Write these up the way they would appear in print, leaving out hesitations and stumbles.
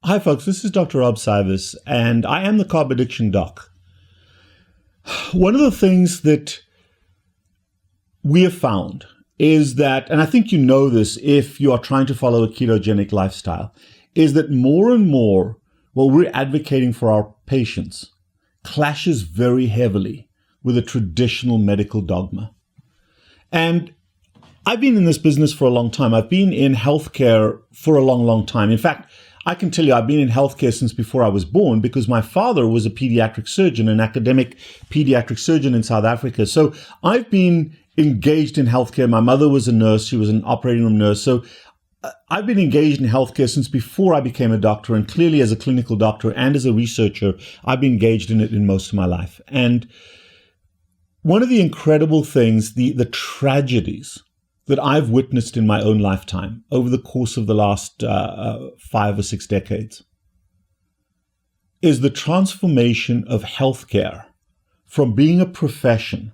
Hi folks, this is Dr. Rob Cywes, and I am the CarbAddictionDoc. One of the things that we have found is that, and I think you know this if you are trying to follow a ketogenic lifestyle, is that more and more what we're advocating for our patients clashes very heavily with a traditional medical dogma. And I've been in this business for a long time. I've been in healthcare for a long, long time. In fact, I can tell you I've been in healthcare since before I was born because my father was a pediatric surgeon, an academic pediatric surgeon in South Africa. So I've been engaged in healthcare. My mother was a nurse. She was an operating room nurse. So I've been engaged in healthcare since before I became a doctor. And clearly as a clinical doctor and as a researcher, I've been engaged in it in most of my life. And one of the incredible things, the tragedies that I've witnessed in my own lifetime over the course of the last 5 or 6 decades is the transformation of healthcare from being a profession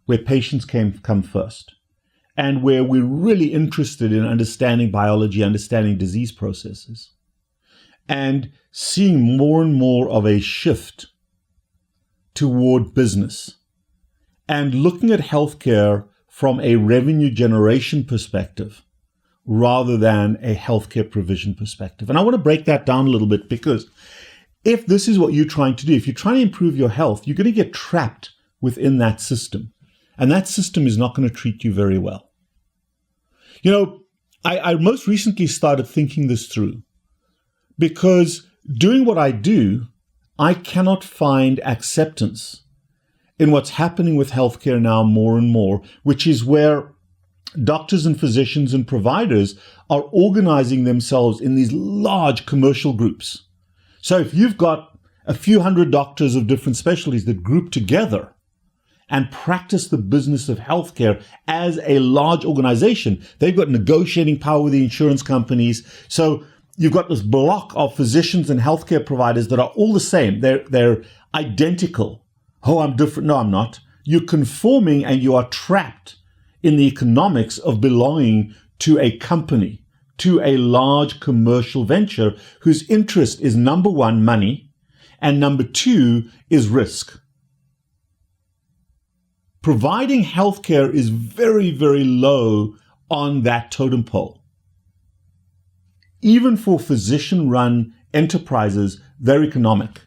where patients come first and where we're really interested in understanding biology, understanding disease processes, and seeing more and more of a shift toward business and looking at healthcare from a revenue generation perspective rather than a healthcare provision perspective. And I want to break that down a little bit because if this is what you're trying to do, if you're trying to improve your health, you're going to get trapped within that system. And that system is not going to treat you very well. You know, I most recently started thinking this through because doing what I do, I cannot find acceptance in what's happening with healthcare now more and more, which is where doctors and physicians and providers are organizing themselves in these large commercial groups. So if you've got a few hundred doctors of different specialties that group together and practice the business of healthcare as a large organization, they've got negotiating power with the insurance companies. So you've got this block of physicians and healthcare providers that are all the same. They're identical. Oh, I'm different. No, I'm not. You're conforming and you are trapped in the economics of belonging to a company, to a large commercial venture whose interest is number one, money, and number two is risk. Providing healthcare is very, very low on that totem pole. Even for physician-run enterprises, they're economic.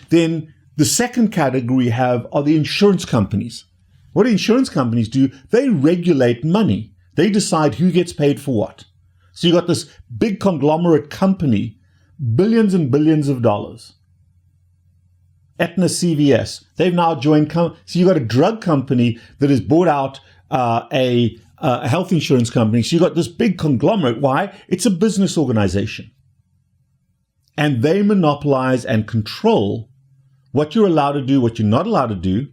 Then the second category are the insurance companies. What do insurance companies do? They regulate money. They decide who gets paid for what. So you got this big conglomerate company, billions and billions of dollars. Aetna, CVS, they've now joined. So you got a drug company that has bought out a health insurance company. So you got this big conglomerate. Why? It's a business organization. And they monopolize and control what you're allowed to do, what you're not allowed to do.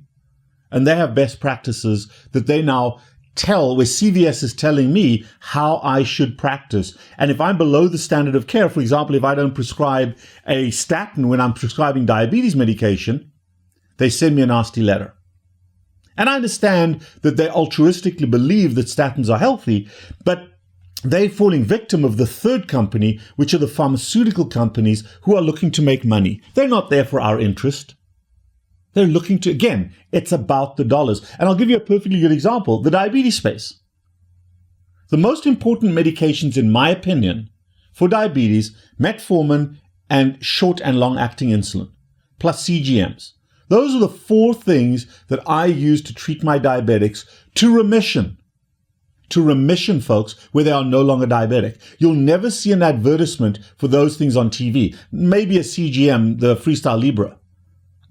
And they have best practices that they now tell, where CVS is telling me how I should practice. And if I'm below the standard of care, for example, if I don't prescribe a statin when I'm prescribing diabetes medication, they send me a nasty letter. And I understand that they altruistically believe that statins are healthy, but they're falling victim of the third company, which are the pharmaceutical companies who are looking to make money. They're not there for our interest. They're looking to, again, it's about the dollars. And I'll give you a perfectly good example, the diabetes space. The most important medications, in my opinion, for diabetes, metformin and short and long-acting insulin, plus CGMs. Those are the 4 things that I use to treat my diabetics to remission. To remission, folks, where they are no longer diabetic. You'll never see an advertisement for those things on TV. Maybe a CGM, the Freestyle Libre.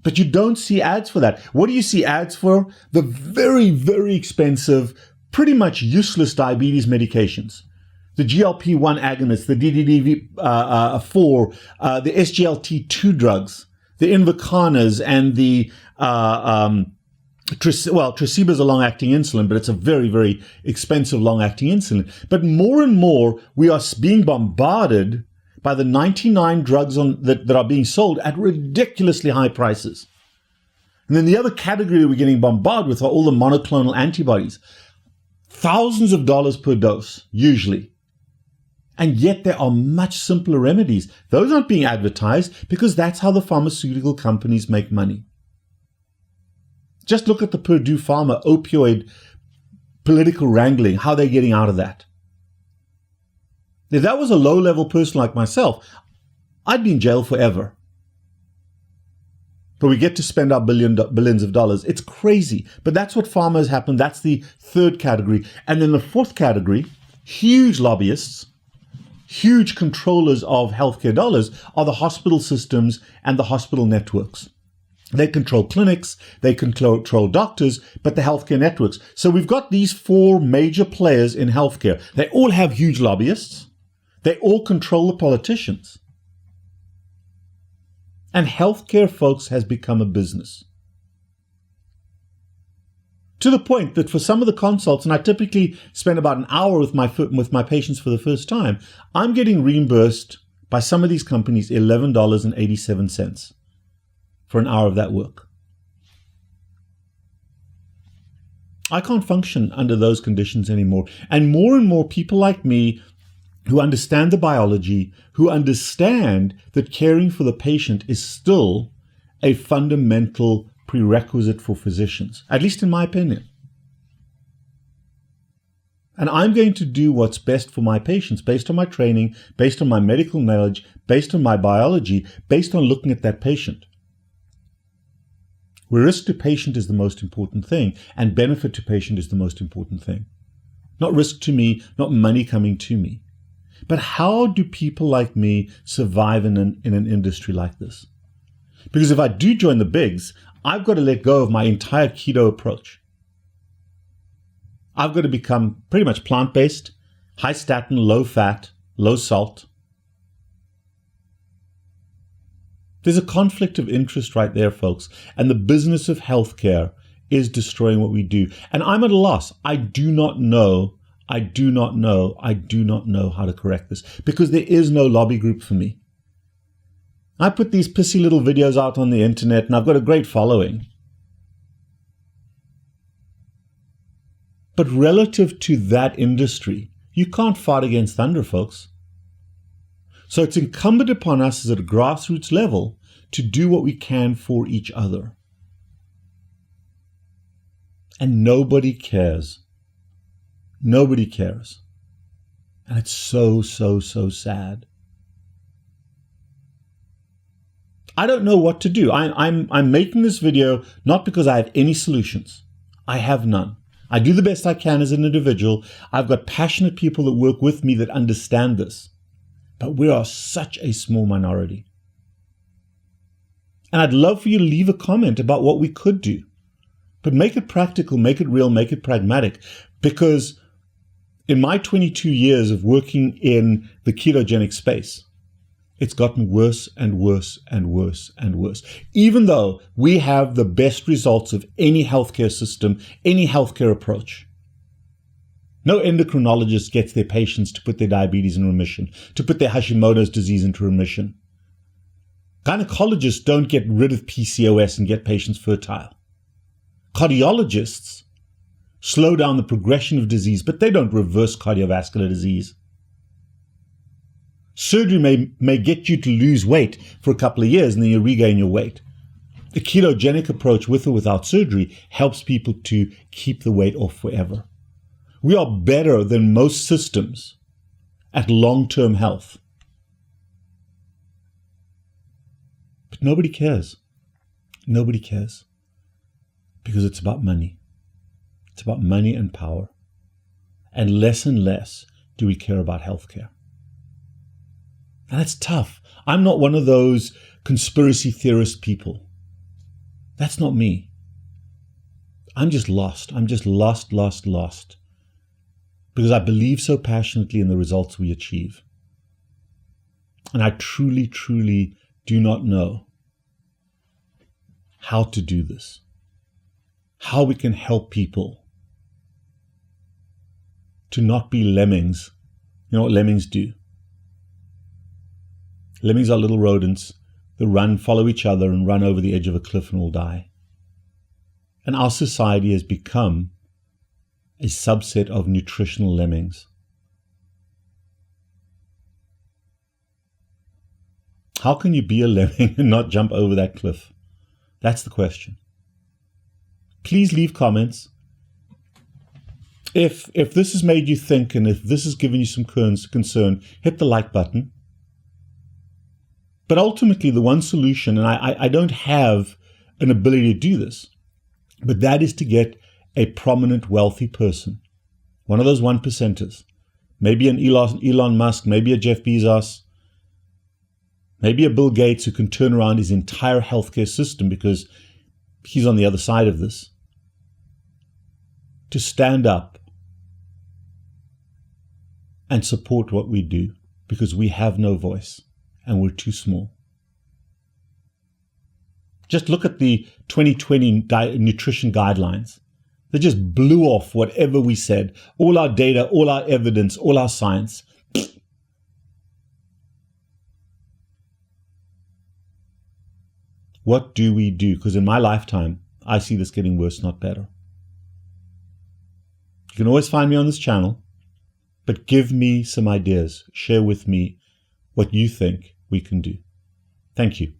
But you don't see ads for that. What do you see ads for? The very, very expensive, pretty much useless diabetes medications. The GLP-1 agonists, the DDD4, the SGLT2 drugs, the Invocanas, and the Tresiba is a long-acting insulin, but it's a very, very expensive long-acting insulin. But more and more, we are being bombarded by the 99 drugs that are being sold at ridiculously high prices. And then the other category we're getting bombarded with are all the monoclonal antibodies. Thousands of dollars per dose, usually. And yet there are much simpler remedies. Those aren't being advertised because that's how the pharmaceutical companies make money. Just look at the Purdue Pharma opioid political wrangling, how they're getting out of that. If that was a low-level person like myself, I'd be in jail forever. But we get to spend our billions of dollars. It's crazy. But that's what pharma has happened. That's the third category. And then the fourth category, huge lobbyists, huge controllers of healthcare dollars are the hospital systems and the hospital networks. They control clinics, they control doctors, but the healthcare networks. So we've got these four major players in healthcare. They all have huge lobbyists. They all control the politicians. And healthcare, folks, has become a business. To the point that for some of the consults, and I typically spend about an hour with my patients for the first time, I'm getting reimbursed by some of these companies $11.87 for an hour of that work. I can't function under those conditions anymore. And more people like me who understand the biology, who understand that caring for the patient is still a fundamental prerequisite for physicians, at least in my opinion. And I'm going to do what's best for my patients based on my training, based on my medical knowledge, based on my biology, based on looking at that patient. Where risk to patient is the most important thing, and benefit to patient is the most important thing. Not risk to me, not money coming to me. But how do people like me survive in an industry like this? Because if I do join the bigs, I've got to let go of my entire keto approach. I've got to become pretty much plant-based, high statin, low fat, low salt. There's a conflict of interest right there, folks. And the business of healthcare is destroying what we do. And I'm at a loss. I do not know how to correct this because there is no lobby group for me. I put these pissy little videos out on the internet and I've got a great following. But relative to that industry, you can't fight against thunder, folks. So it's incumbent upon us at a grassroots level to do what we can for each other. And nobody cares. Nobody cares. And it's so sad. I don't know what to do. I'm making this video not because I have any solutions. I have none. I do the best I can as an individual. I've got passionate people that work with me that understand this. But we are such a small minority. And I'd love for you to leave a comment about what we could do. But make it practical, make it real, make it pragmatic. Because in my 22 years of working in the ketogenic space, it's gotten worse and worse and worse and worse. Even though we have the best results of any healthcare system, any healthcare approach. No endocrinologist gets their patients to put their diabetes in remission, to put their Hashimoto's disease into remission. Gynecologists don't get rid of PCOS and get patients fertile. Cardiologists slow down the progression of disease, but they don't reverse cardiovascular disease. Surgery may get you to lose weight for a couple of years and then you regain your weight. The ketogenic approach, with or without surgery, helps people to keep the weight off forever. We are better than most systems at long-term health. But nobody cares. Nobody cares. Because it's about money. It's about money and power. And less do we care about healthcare. And that's tough. I'm not one of those conspiracy theorist people. That's not me. I'm just lost. I'm just lost. Because I believe so passionately in the results we achieve. And I truly do not know how to do this. How we can help people to not be lemmings. You know what lemmings do? Lemmings are little rodents that follow each other and run over the edge of a cliff and will die. And our society has become a subset of nutritional lemmings. How can you be a lemming and not jump over that cliff? That's the question. Please leave comments. If this has made you think and if this has given you some concern, hit the like button. But ultimately, the one solution, and I don't have an ability to do this, but that is to get a prominent, wealthy person, one of those 1%ers, maybe an Elon Musk, maybe a Jeff Bezos, maybe a Bill Gates who can turn around his entire healthcare system because he's on the other side of this, to stand up and support what we do, because we have no voice and we're too small. Just look at the 2020 nutrition guidelines. They just blew off whatever we said, all our data, all our evidence, all our science. What do we do? Because in my lifetime, I see this getting worse, not better. You can always find me on this channel, but give me some ideas. Share with me what you think we can do. Thank you.